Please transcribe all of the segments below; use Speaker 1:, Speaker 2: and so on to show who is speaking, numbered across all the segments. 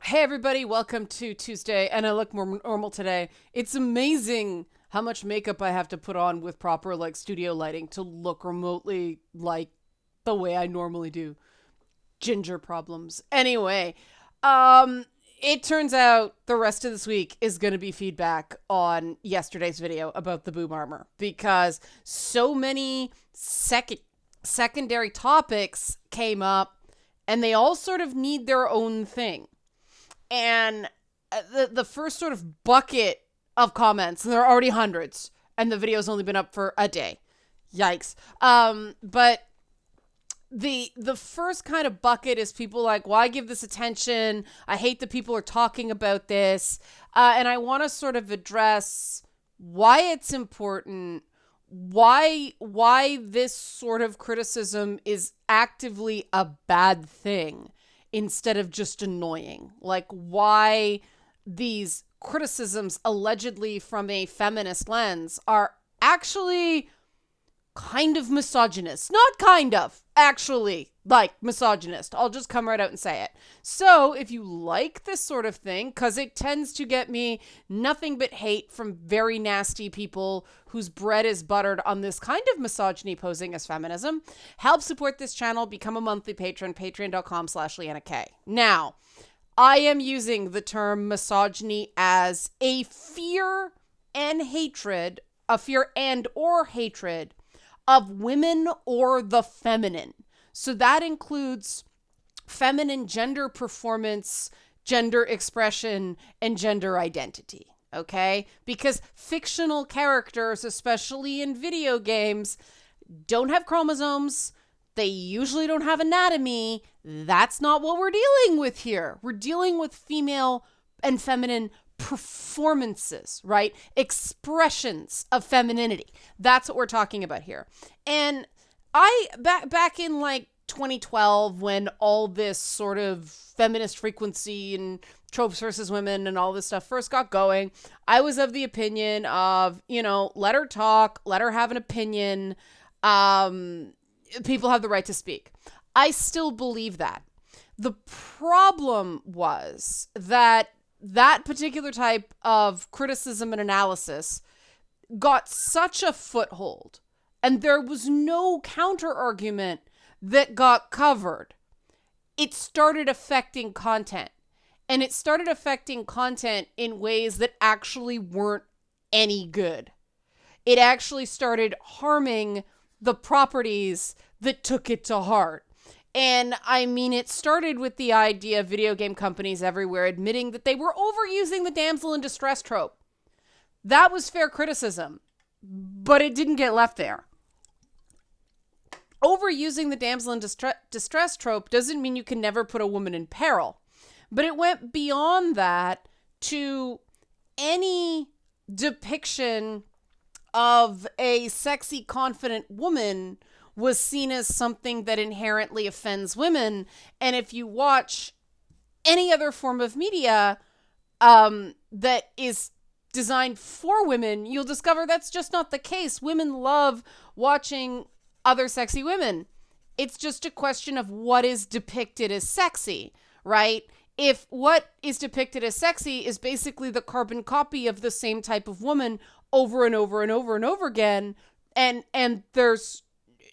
Speaker 1: Hey everybody, welcome to Tuesday, and I look more normal today. It's amazing how much makeup I have to put on with proper studio lighting to look remotely like the way I normally do. Ginger problems. Anyway, um it turns out the rest of this week is going to be feedback on yesterday's video about the boob armor because so many secondary topics came up and they all sort of need their own thing. And the first sort of bucket of comments, and there are already hundreds, and the video's only been up for a day. Yikes. But the first kind of bucket is people like, why give this attention? I hate that people are talking about this. And I want to sort of address why it's important, why this sort of criticism is actively a bad thing instead of just annoying. Like why these criticisms allegedly from a feminist lens are actually kind of misogynist. Not kind of, actually, misogynist. I'll just come right out and say it. So if you like this sort of thing, because it tends to get me nothing but hate from very nasty people whose bread is buttered on this kind of misogyny posing as feminism, help support this channel, become a monthly patron, patreon.com/Leanna K. Now, I am using the term misogyny as a fear and or hatred of women or the feminine. So that includes feminine gender performance, gender expression, and gender identity. Okay? Because fictional characters, especially in video games, don't have chromosomes. They usually don't have anatomy. That's not what we're dealing with here. We're dealing with female and feminine performances, right? Expressions of femininity. That's what we're talking about here. And I back in 2012 when all this sort of feminist frequency and tropes versus women and all this stuff first got going, I was of the opinion of, let her talk, let her have an opinion. People have the right to speak. I still believe that. The problem was that particular type of criticism and analysis got such a foothold, and there was no counter argument that got covered. It started affecting content, and it started affecting content in ways that actually weren't any good. It actually started harming the properties that took it to heart. And I mean, it started with the idea of video game companies everywhere admitting that they were overusing the damsel in distress trope. That was fair criticism, but it didn't get left there. Overusing the damsel in distress trope doesn't mean you can never put a woman in peril, but it went beyond that to any depiction of a sexy, confident woman was seen as something that inherently offends women. And if you watch any other form of media that is designed for women, you'll discover that's just not the case. Women love watching other sexy women. It's just a question of what is depicted as sexy, right? If what is depicted as sexy is basically the carbon copy of the same type of woman over and over and over and over again, and there's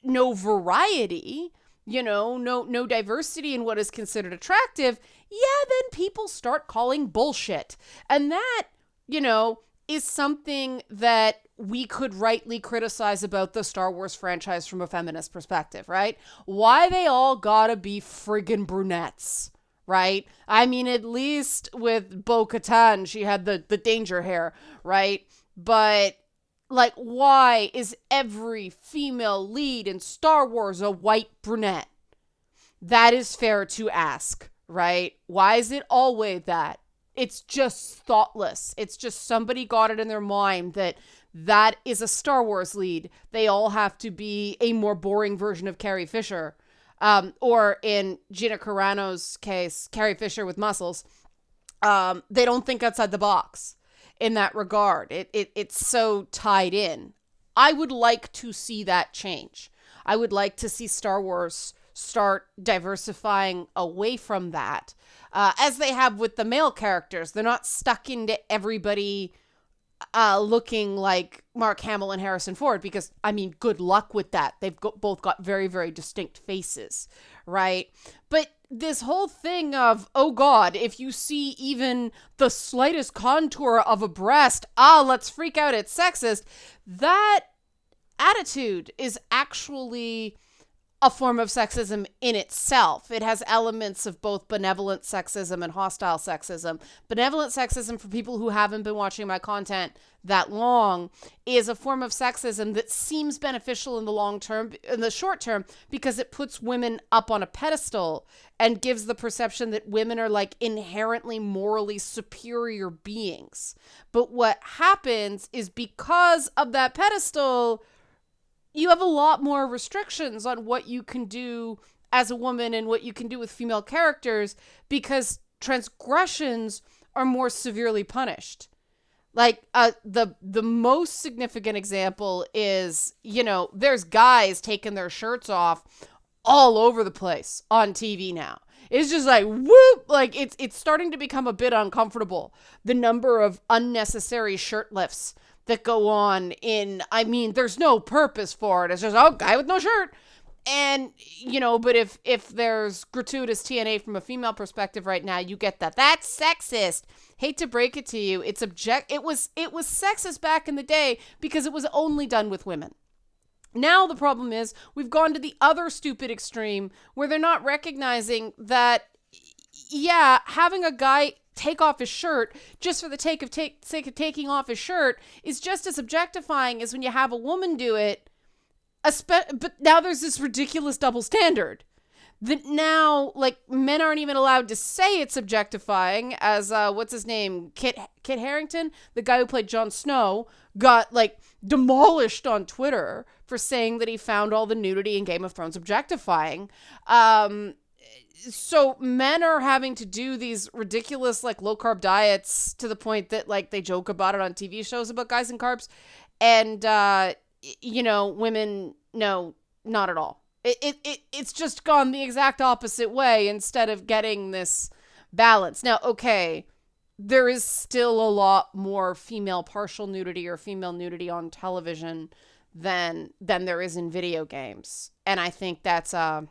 Speaker 1: no variety, no diversity in what is considered attractive, then people start calling bullshit. And that, is something that we could rightly criticize about the Star Wars franchise from a feminist perspective, right? Why they all gotta be friggin' brunettes, right? I mean, at least with Bo-Katan, she had the danger hair, right? But why is every female lead in Star Wars a white brunette? That is fair to ask, right? Why is it always that? It's just thoughtless. It's just somebody got it in their mind that is a Star Wars lead. They all have to be a more boring version of Carrie Fisher. Or in Gina Carano's case, Carrie Fisher with muscles. They don't think outside the box. In that regard, it's so tied in. I would like to see that change. I would like to see Star Wars start diversifying away from that, as they have with the male characters. They're not stuck into everybody looking like Mark Hamill and Harrison Ford, because, I mean, good luck with that. They've both got very, very distinct faces, right? But this whole thing of, oh God, if you see even the slightest contour of a breast, let's freak out, it's sexist. That attitude is actually a form of sexism in itself. It has elements of both benevolent sexism and hostile sexism. Benevolent sexism, for people who haven't been watching my content that long, is a form of sexism that seems beneficial in the short term, because it puts women up on a pedestal and gives the perception that women are like inherently morally superior beings. But what happens is, because of that pedestal, you have a lot more restrictions on what you can do as a woman and what you can do with female characters, because transgressions are more severely punished. Like, the most significant example is, there's guys taking their shirts off all over the place on TV now. It's just like, whoop, like it's starting to become a bit uncomfortable. The number of unnecessary shirt lifts that go on there's no purpose for it. It's just, guy with no shirt. And, but if there's gratuitous TNA from a female perspective right now, you get that. That's sexist. Hate to break it to you. It was sexist back in the day because it was only done with women. Now the problem is we've gone to the other stupid extreme where they're not recognizing that, having a guy take off his shirt just for the sake of taking off his shirt is just as objectifying as when you have a woman do it. But now there's this ridiculous double standard that now, like, men aren't even allowed to say it's objectifying, as what's his name, Kit Harington, the guy who played Jon Snow, got like demolished on Twitter for saying that he found all the nudity in Game of Thrones objectifying. So men are having to do these ridiculous, like, low carb diets to the point that, like, they joke about it on TV shows about guys and carbs. And, women, no, not at all. It's just gone the exact opposite way instead of getting this balance. Now, okay, there is still a lot more female partial nudity or female nudity on television than there is in video games. And I think that's a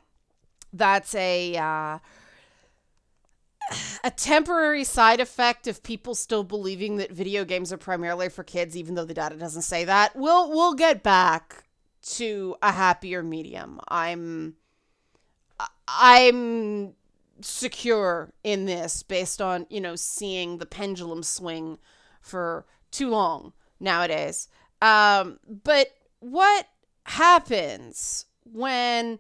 Speaker 1: temporary side effect of people still believing that video games are primarily for kids, even though the data doesn't say that. We'll get back to a happier medium. I'm secure in this based on, seeing the pendulum swing for too long nowadays. But what happens when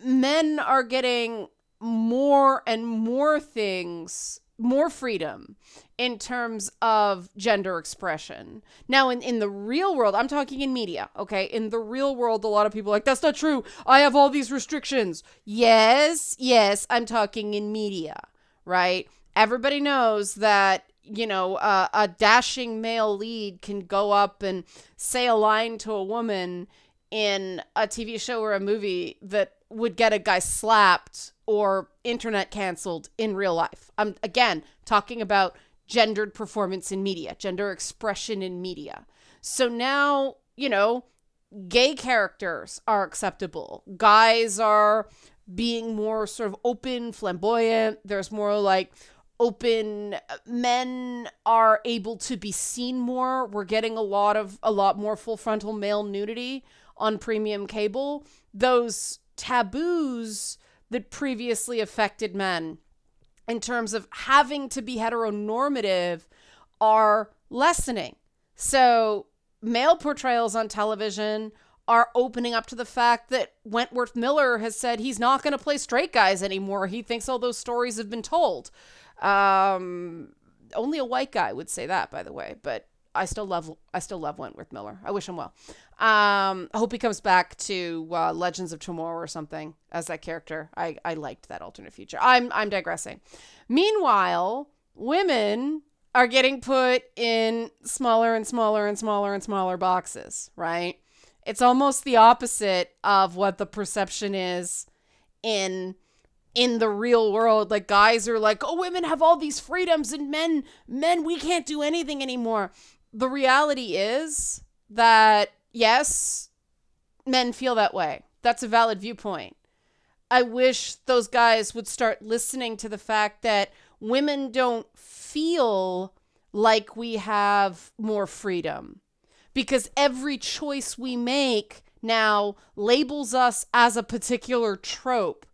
Speaker 1: men are getting more and more things, more freedom in terms of gender expression? Now, in the real world, I'm talking in media, okay? In the real world, a lot of people are like, that's not true. I have all these restrictions. Yes, I'm talking in media, right? Everybody knows that, a dashing male lead can go up and say a line to a woman in a TV show or a movie that would get a guy slapped or internet canceled in real life. I'm, again, talking about gendered performance in media, gender expression in media. So now, gay characters are acceptable. Guys are being more sort of open, flamboyant. There's more like open. Men are able to be seen more. We're getting a lot more full frontal male nudity on premium cable. Those taboos that previously affected men in terms of having to be heteronormative are lessening. So male portrayals on television are opening up to the fact that Wentworth Miller has said he's not going to play straight guys anymore. He thinks all those stories have been told. Only a white guy would say that, by the way, but I still love Wentworth Miller. I wish him well. I hope he comes back to Legends of Tomorrow or something as that character. I liked that alternate future. I'm digressing. Meanwhile, women are getting put in smaller and smaller and smaller and smaller boxes, right? It's almost the opposite of what the perception is in the real world. Like, guys are like, oh, women have all these freedoms, and men, we can't do anything anymore. The reality is that, yes, men feel that way. That's a valid viewpoint. I wish those guys would start listening to the fact that women don't feel like we have more freedom, because every choice we make now labels us as a particular trope.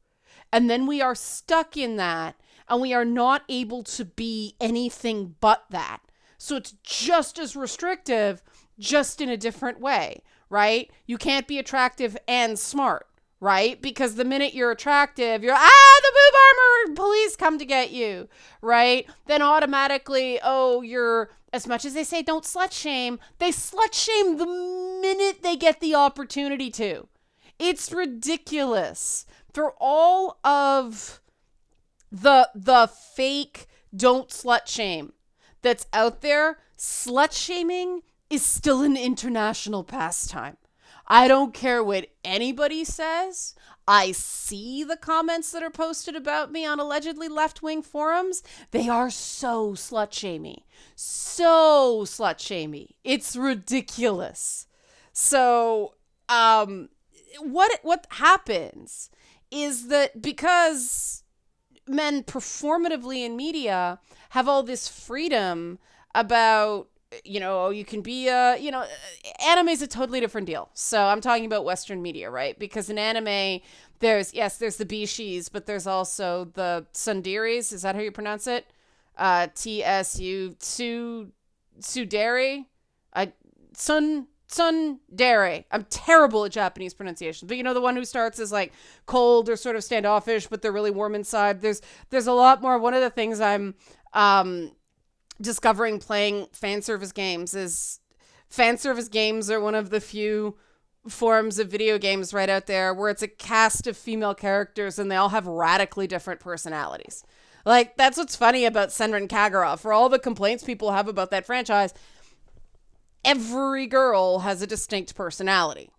Speaker 1: And then we are stuck in that, and we are not able to be anything but that. So it's just as restrictive, just in a different way, right? You can't be attractive and smart, right? Because the minute you're attractive, you're, the boob armor police come to get you, right? Then automatically, you're, as much as they say don't slut shame, they slut shame the minute they get the opportunity to. It's ridiculous. For all of the fake don't slut shame that's out there, slut shaming is still an international pastime. I don't care what anybody says. I see the comments that are posted about me on allegedly left-wing forums. They are so slut-shamey. So slut-shamey. It's ridiculous. So, what happens is that because men performatively in media have all this freedom about, you can be anime is a totally different deal. So I'm talking about Western media, right? Because in anime, there's the bishis, but there's also the tsunderes. Is that how you pronounce it? Tsundere? Tsundere. I'm terrible at Japanese pronunciation, but the one who starts as like cold or sort of standoffish, but they're really warm inside. There's a lot more. One of the things I'm discovering playing fan service games is fan service games are one of the few forms of video games right out there where it's a cast of female characters and they all have radically different personalities. Like, that's what's funny about Senran Kagura. For all the complaints people have about that franchise, every girl has a distinct personality.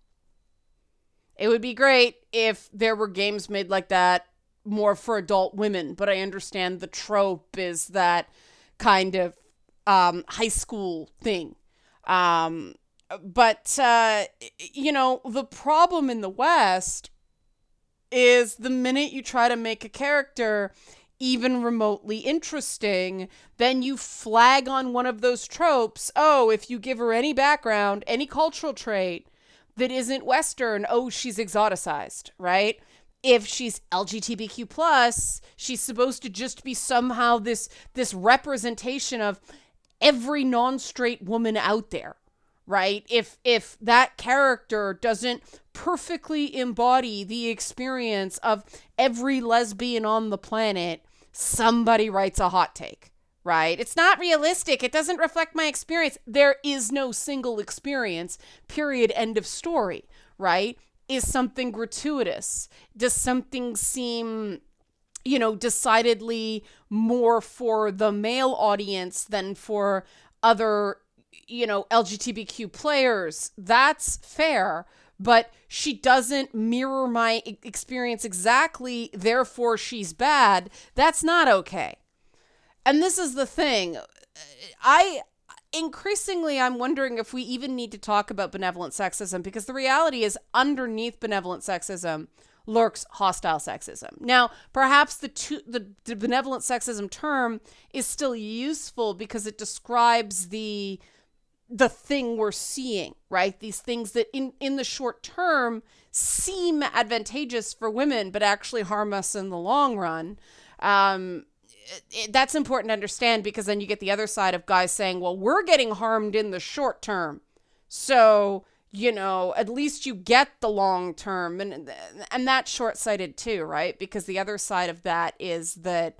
Speaker 1: It would be great if there were games made like that more for adult women, but I understand the trope is that kind of high school thing. But the problem in the West is the minute you try to make a character even remotely interesting, then you flag on one of those tropes. Oh, if you give her any background, any cultural trait that isn't Western, she's exoticized, right? If she's LGBTQ+, she's supposed to just be somehow this representation of every non-straight woman out there, right? If that character doesn't perfectly embody the experience of every lesbian on the planet, somebody writes a hot take, right? It's not realistic. It doesn't reflect my experience. There is no single experience, period, end of story, right? Is something gratuitous? Does something seem, decidedly more for the male audience than for other, LGBTQ players? That's fair, but she doesn't mirror my experience exactly, therefore she's bad. That's not okay. And this is the thing. Increasingly, I'm wondering if we even need to talk about benevolent sexism, because the reality is underneath benevolent sexism lurks hostile sexism. Now, perhaps the benevolent sexism term is still useful because it describes the thing we're seeing, right? These things that in the short term seem advantageous for women, but actually harm us in the long run. That's important to understand, because then you get the other side of guys saying, well, we're getting harmed in the short term, so, at least you get the long term. And that's short-sighted too, right? Because the other side of that is that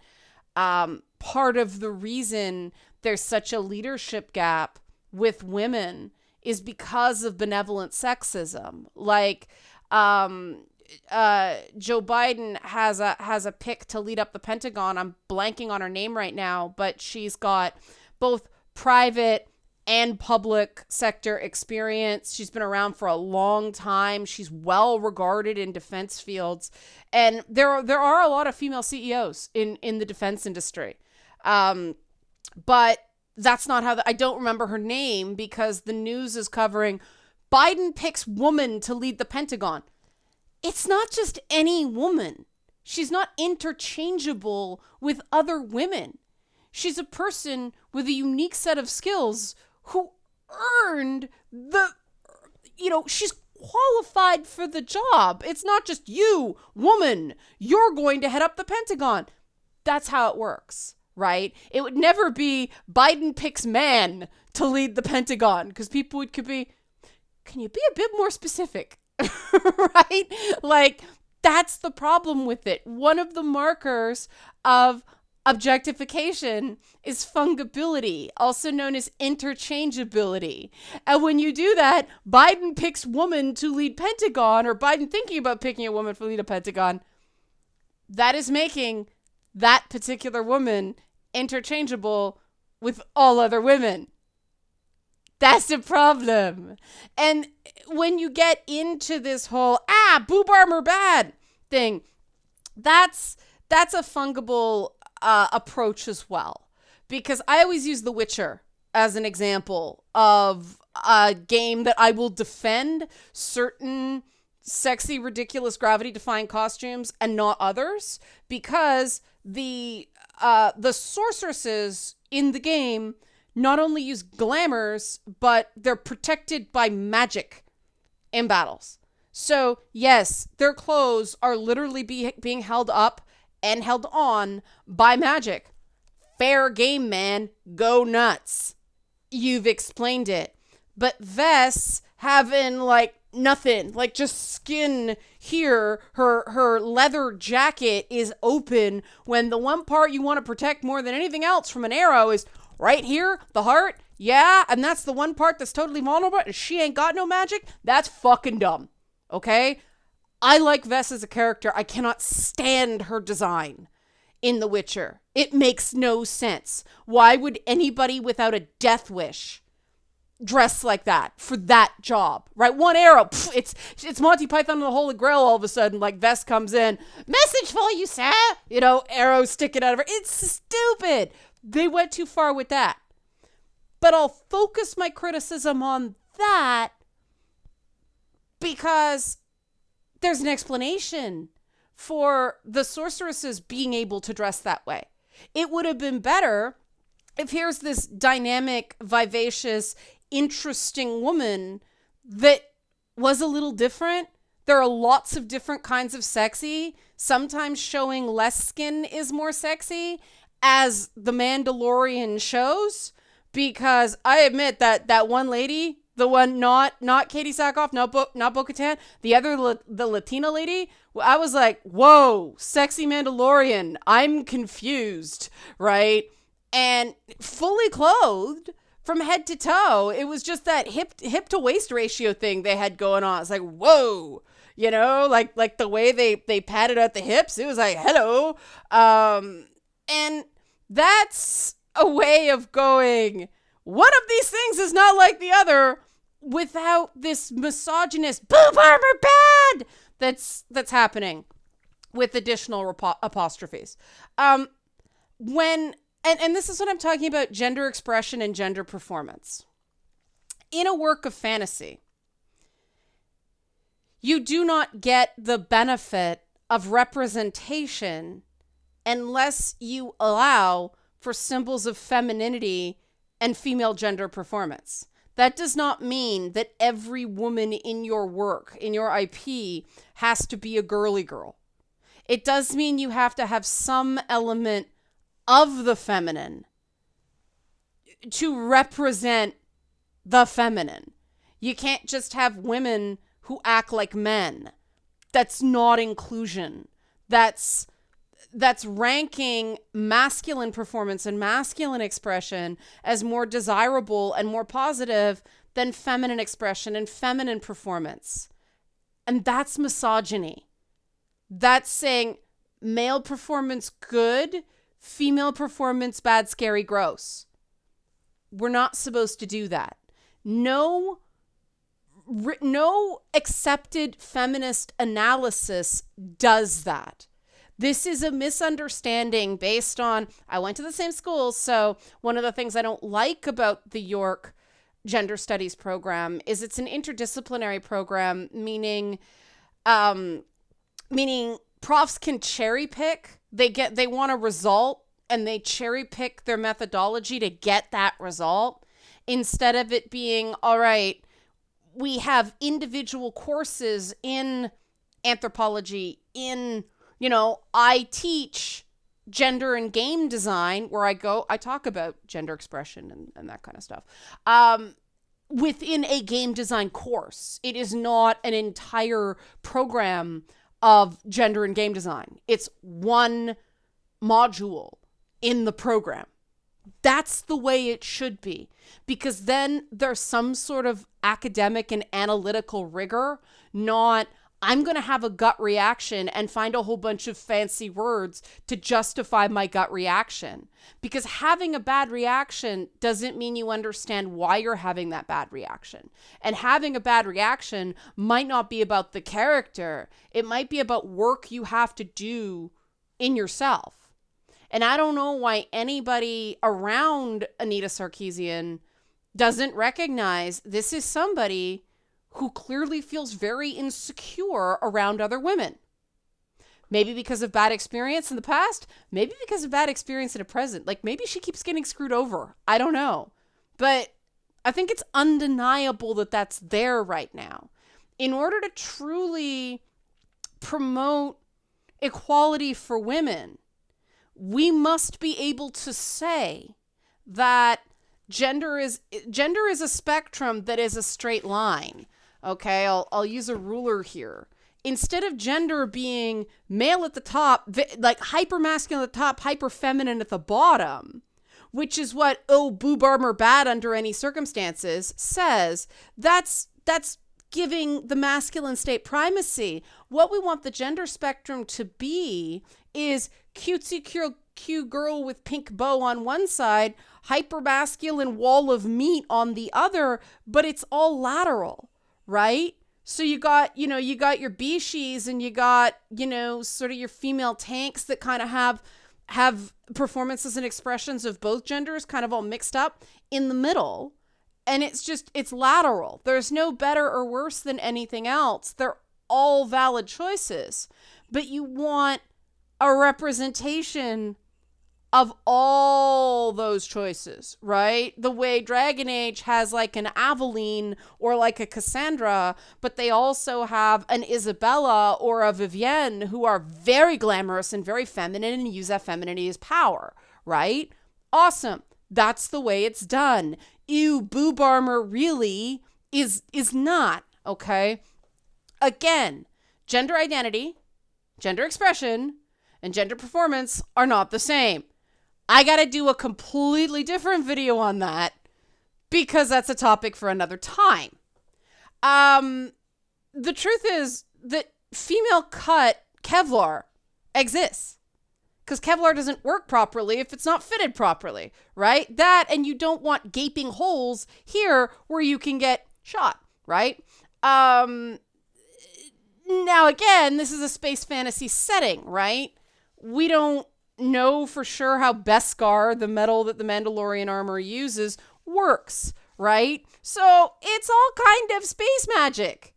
Speaker 1: part of the reason there's such a leadership gap with women is because of benevolent sexism. Like, Joe Biden has a pick to lead up the Pentagon. I'm blanking on her name right now, but she's got both private and public sector experience. She's been around for a long time. She's well regarded in defense fields. And there are a lot of female CEOs in the defense industry. But that's not how I don't remember her name because the news is covering Biden picks woman to lead the Pentagon. It's not just any woman. She's not interchangeable with other women. She's a person with a unique set of skills who earned she's qualified for the job. It's not just you, woman, you're going to head up the Pentagon. That's how it works, right? It would never be Biden picks man to lead the Pentagon because people could be, can you be a bit more specific, right? Like, that's the problem with it. One of the markers of objectification is fungibility, also known as interchangeability. And when you do that, Biden picks woman to lead Pentagon, or Biden thinking about picking a woman to lead a Pentagon, that is making that particular woman interchangeable with all other women. That's the problem. And when you get into this whole, boob armor bad thing, that's a fungible approach as well. Because I always use The Witcher as an example of a game that I will defend certain sexy, ridiculous, gravity-defying costumes and not others, because the sorceresses in the game not only use glamours, but they're protected by magic in battles. So yes, their clothes are literally being held up and held on by magic. Fair game, man. Go nuts. You've explained it. But vests having nothing, just skin here. Her leather jacket is open when the one part you want to protect more than anything else from an arrow is right here, the heart. Yeah, and that's the one part that's totally vulnerable and she ain't got no magic. That's fucking dumb. Okay? I like Vess as a character. I cannot stand her design in The Witcher. It makes no sense. Why would anybody without a death wish dress like that for that job, right? One arrow, it's Monty Python and the Holy Grail all of a sudden, Vess comes in, message for you, sir, arrow sticking out of her. It's stupid. They went too far with that. But I'll focus my criticism on that because there's an explanation for the sorceresses being able to dress that way. It would have been better if here's this dynamic, vivacious, interesting woman that was a little different. There are lots of different kinds of sexy. Sometimes showing less skin is more sexy, as The Mandalorian shows, because I admit that one lady, the one not Katie Sackhoff, not Bo-Katan, the other, the Latina lady, I was like, whoa, sexy Mandalorian. I'm confused, right? And fully clothed from head to toe. It was just that hip to waist ratio thing they had going on. It's like, whoa, like the way they padded out the hips. It was like, hello. And that's a way of going, one of these things is not like the other, without this misogynist boob armor bad that's happening with additional apostrophes. And this is what I'm talking about, gender expression and gender performance. In a work of fantasy, you do not get the benefit of representation unless you allow for symbols of femininity and female gender performance. That does not mean that every woman in your work, in your IP, has to be a girly girl. It does mean you have to have some element of the feminine to represent the feminine. You can't just have women who act like men. That's not inclusion. That's ranking masculine performance and masculine expression as more desirable and more positive than feminine expression and feminine performance. And that's misogyny. That's saying male performance good, female performance bad, scary, gross. We're not supposed to do that. No accepted feminist analysis does that. This is a misunderstanding based on, I went to the same school, so one of the things I don't like about the York Gender Studies program is it's an interdisciplinary program, meaning profs can cherry pick. They want a result and they cherry pick their methodology to get that result, instead of it being, all right, we have individual courses in anthropology, I teach gender and game design, where I talk about gender expression and that kind of stuff. Within a game design course, it is not an entire program of gender and game design. It's one module in the program. That's the way it should be, because then there's some sort of academic and analytical rigor, not I'm going to have a gut reaction and find a whole bunch of fancy words to justify my gut reaction. Because having a bad reaction doesn't mean you understand why you're having that bad reaction. And having a bad reaction might not be about the character. It might be about work you have to do in yourself. And I don't know why anybody around Anita Sarkeesian doesn't recognize this is somebody who clearly feels very insecure around other women. Maybe because of bad experience in the past, maybe because of bad experience in the present. Like, maybe she keeps getting screwed over. I don't know. But I think it's undeniable that that's there right now. In order to truly promote equality for women, we must be able to say that gender is a spectrum that is a straight line. Okay, I'll use a ruler here. Instead of gender being male at the top, like hyper masculine at the top, hyper feminine at the bottom, which is what boob armor bad under any circumstances says, that's giving the masculine state primacy. What we want the gender spectrum to be is cutesy cute girl with pink bow on one side, hyper masculine wall of meat on the other, but it's all lateral, right? So you got your Bishies and you got, sort of your female tanks that kind of have performances and expressions of both genders kind of all mixed up in the middle. And it's lateral. There's no better or worse than anything else. They're all valid choices, but you want a representation of all those choices, right? The way Dragon Age has like an Aveline or like a Cassandra, but they also have an Isabella or a Vivienne who are very glamorous and very feminine and use that femininity as power, right? Awesome. That's the way it's done. Ew, boob armor really is not, okay? Again, gender identity, gender expression, and gender performance are not the same. I got to do a completely different video on that because that's a topic for another time. The truth is that female cut Kevlar exists because Kevlar doesn't work properly if it's not fitted properly, right? That, and you don't want gaping holes here where you can get shot, right? Now, again, this is a space fantasy setting, right? We don't know for sure how Beskar, the metal that the Mandalorian armor uses, works, right? So it's all kind of space magic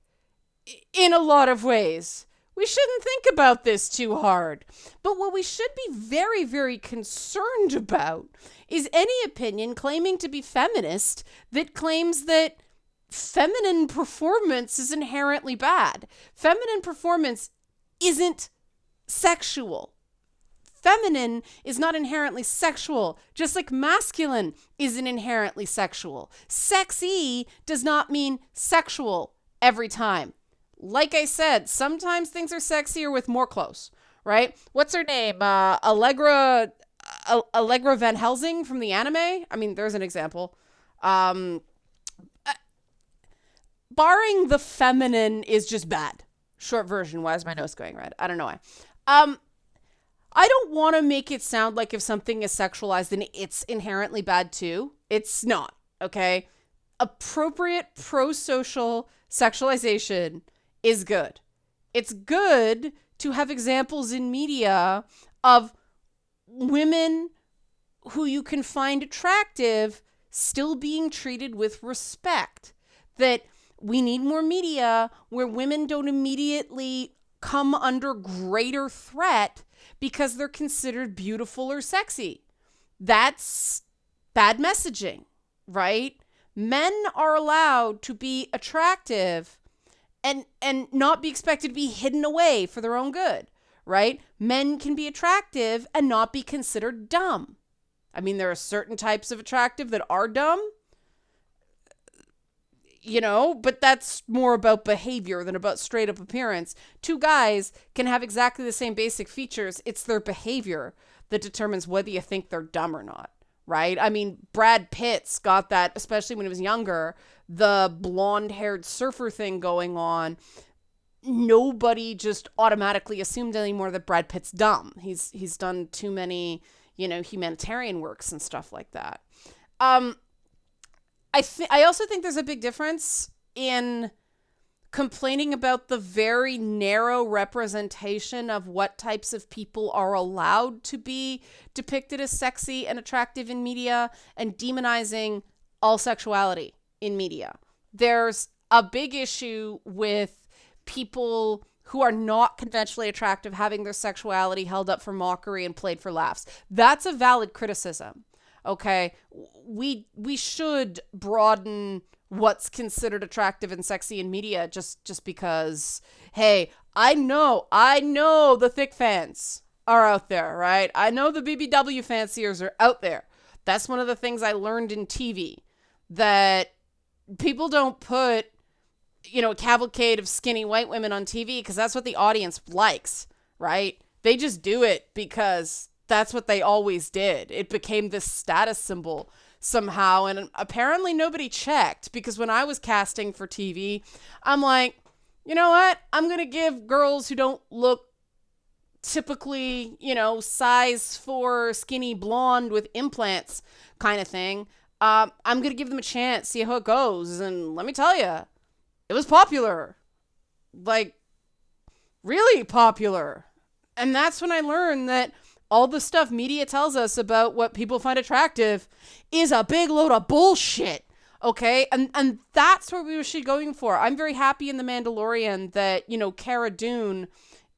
Speaker 1: in a lot of ways. We shouldn't think about this too hard. But what we should be very, very concerned about is any opinion claiming to be feminist that claims that feminine performance is inherently bad. Feminine performance isn't sexual. Feminine is not inherently sexual, just like masculine isn't inherently sexual. Sexy does not mean sexual every time. Like I said, sometimes things are sexier with more clothes, right? What's her name? Allegra Van Helsing from the anime? I mean, there's an example. Barring the feminine is just bad. Short version. Why is my nose going red? I don't know why. I don't want to make it sound like if something is sexualized, then it's inherently bad too. It's not, okay? Appropriate pro-social sexualization is good. It's good to have examples in media of women who you can find attractive still being treated with respect. That we need more media where women don't immediately come under greater threat because they're considered beautiful or sexy. That's bad messaging, right? Men are allowed to be attractive and not be expected to be hidden away for their own good, right? Men can be attractive and not be considered dumb. I mean, there are certain types of attractive that are dumb, but that's more about behavior than about straight up appearance. Two guys can have exactly the same basic features. It's their behavior that determines whether you think they're dumb or not, right? I mean, Brad Pitt's got that, especially when he was younger, the blonde-haired surfer thing going on. Nobody just automatically assumed anymore that Brad Pitt's dumb. He's done too many, humanitarian works and stuff like that. I also think there's a big difference in complaining about the very narrow representation of what types of people are allowed to be depicted as sexy and attractive in media and demonizing all sexuality in media. There's a big issue with people who are not conventionally attractive having their sexuality held up for mockery and played for laughs. That's a valid criticism. Okay, we should broaden what's considered attractive and sexy in media just because, hey, I know the thick fans are out there, right? I know the BBW fanciers are out there. That's one of the things I learned in TV, that people don't put, a cavalcade of skinny white women on TV because that's what the audience likes, right? They just do it because that's what they always did. It became this status symbol somehow. And apparently nobody checked, because when I was casting for TV, I'm like, you know what? I'm going to give girls who don't look typically, size 4 skinny blonde with implants kind of thing. I'm going to give them a chance, see how it goes. And let me tell you, it was popular. Like, really popular. And that's when I learned that all the stuff media tells us about what people find attractive is a big load of bullshit. Okay? And that's what we should be going for. I'm very happy in The Mandalorian that, Cara Dune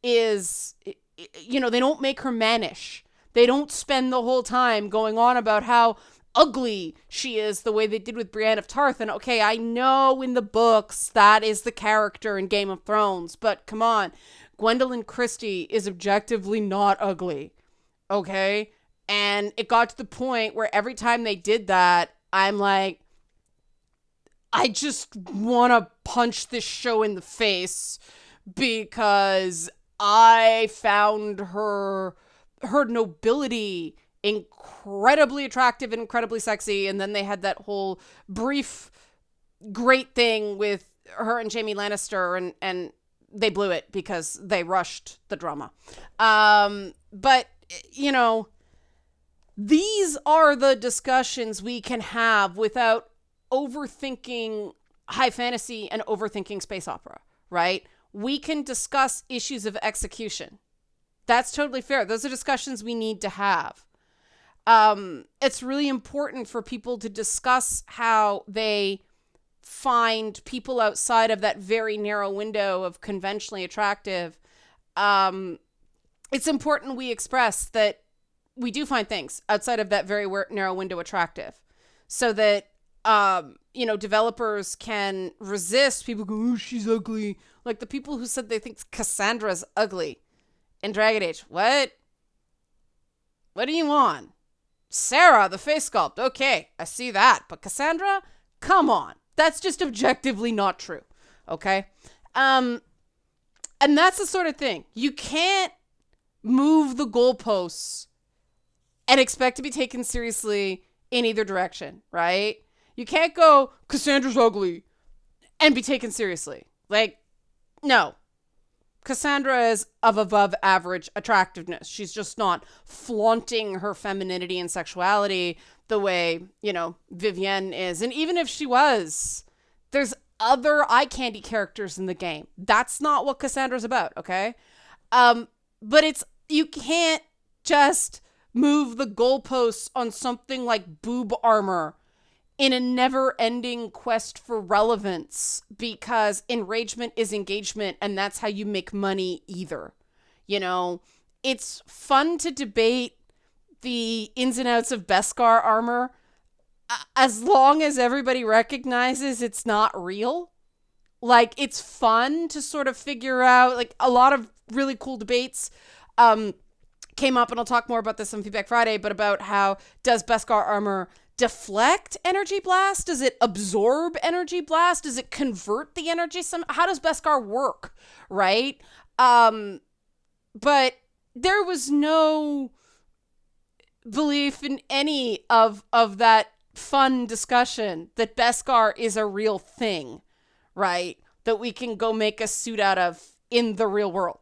Speaker 1: is, they don't make her mannish. They don't spend the whole time going on about how ugly she is the way they did with Brienne of Tarth. And okay, I know in the books that is the character in Game of Thrones, but come on. Gwendolyn Christie is objectively not ugly. Okay? And it got to the point where every time they did that, I'm like, I just want to punch this show in the face, because I found her nobility incredibly attractive and incredibly sexy. And then they had that whole brief great thing with her and Jaime Lannister, and they blew it because they rushed the drama. But these are the discussions we can have without overthinking high fantasy and overthinking space opera, right? We can discuss issues of execution. That's totally fair. Those are discussions we need to have. It's really important for people to discuss how they find people outside of that very narrow window of conventionally attractive. It's important we express that we do find things outside of that very narrow window attractive, so that, developers can resist people go, oh, she's ugly. Like the people who said they think Cassandra's ugly in Dragon Age. What do you want? Sarah, the face sculpt. Okay, I see that. But Cassandra? Come on. That's just objectively not true. Okay? And that's the sort of thing. You can't move the goalposts and expect to be taken seriously in either direction, right? You can't go, Cassandra's ugly, and be taken seriously. Like, no. Cassandra is of above average attractiveness. She's just not flaunting her femininity and sexuality the way, Vivienne is. And even if she was, there's other eye candy characters in the game. That's not what Cassandra's about, okay? But you can't just move the goalposts on something like boob armor in a never-ending quest for relevance, because enragement is engagement, and that's how you make money either. It's fun to debate the ins and outs of Beskar armor as long as everybody recognizes it's not real. Like, it's fun to sort of figure out, like, a lot of really cool debates came up, and I'll talk more about this on Feedback Friday, but about how does Beskar armor deflect energy blast? Does it absorb energy blast? Does it convert the energy? How does Beskar work, right? But there was no belief in any of that fun discussion that Beskar is a real thing, right? That we can go make a suit out of in the real world.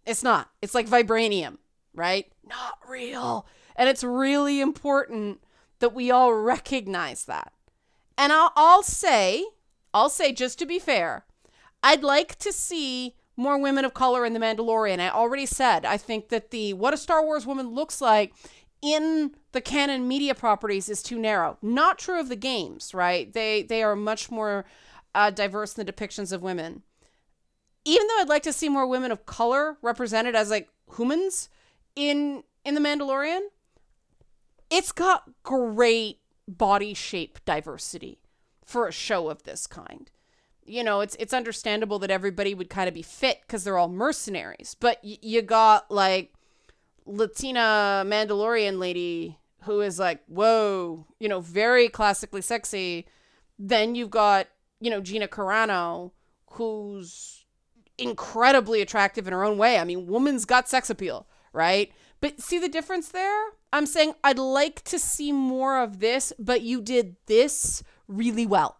Speaker 1: It's not. It's like vibranium, right? Not real. And it's really important that we all recognize that. And I'll say, just to be fair, I'd like to see more women of color in The Mandalorian. I already said, I think that what a Star Wars woman looks like in the canon media properties is too narrow. Not true of the games, right? They are much more diverse in the depictions of women. Even though I'd like to see more women of color represented as like humans in The Mandalorian, it's got great body shape diversity for a show of this kind. It's understandable that everybody would kind of be fit because they're all mercenaries. But you got like Latina Mandalorian lady who is like, whoa, very classically sexy. Then you've got, Gina Carano, who's incredibly attractive in her own way. I mean, woman's got sex appeal, right? But see the difference there? I'm saying I'd like to see more of this, but you did this really well.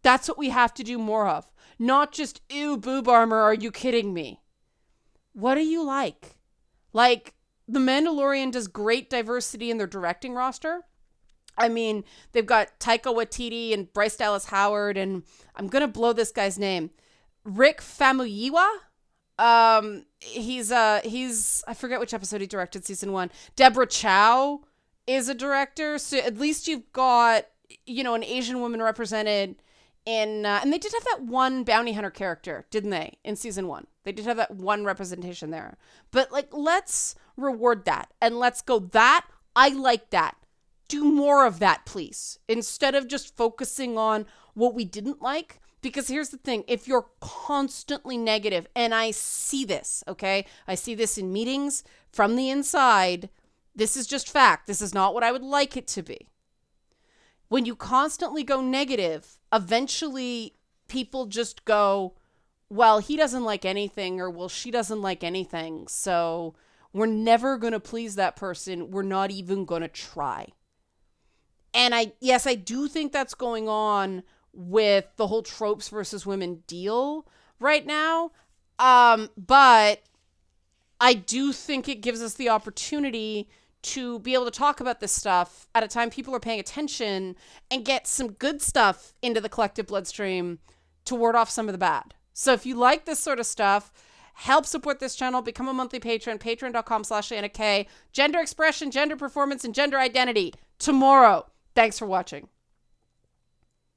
Speaker 1: That's what we have to do more of. Not just, ew, boob armor, are you kidding me? What do you like? Like, The Mandalorian does great diversity in their directing roster. I mean, they've got Taika Waititi and Bryce Dallas Howard, and I'm going to blow this guy's name. Rick Famuyiwa? He's I forget which episode he directed, season 1. Deborah Chow is a director, so at least you've got, an Asian woman represented in, and they did have that one bounty hunter character, didn't they, in season 1? They did have that one representation there. But like, let's reward that, and let's go, that, I like that. Do more of that, please, instead of just focusing on what we didn't like. Because here's the thing, if you're constantly negative, and I see this, okay? I see this in meetings from the inside. This is just fact. This is not what I would like it to be. When you constantly go negative, eventually people just go, well, he doesn't like anything, or well, she doesn't like anything. So we're never going to please that person. We're not even going to try. And I do think that's going on with the whole tropes versus women deal right now. But I do think it gives us the opportunity to be able to talk about this stuff at a time people are paying attention and get some good stuff into the collective bloodstream to ward off some of the bad. So if you like this sort of stuff, help support this channel, become a monthly patron, patreon.com/AnnaK. Gender expression, gender performance, and gender identity tomorrow. Thanks for watching.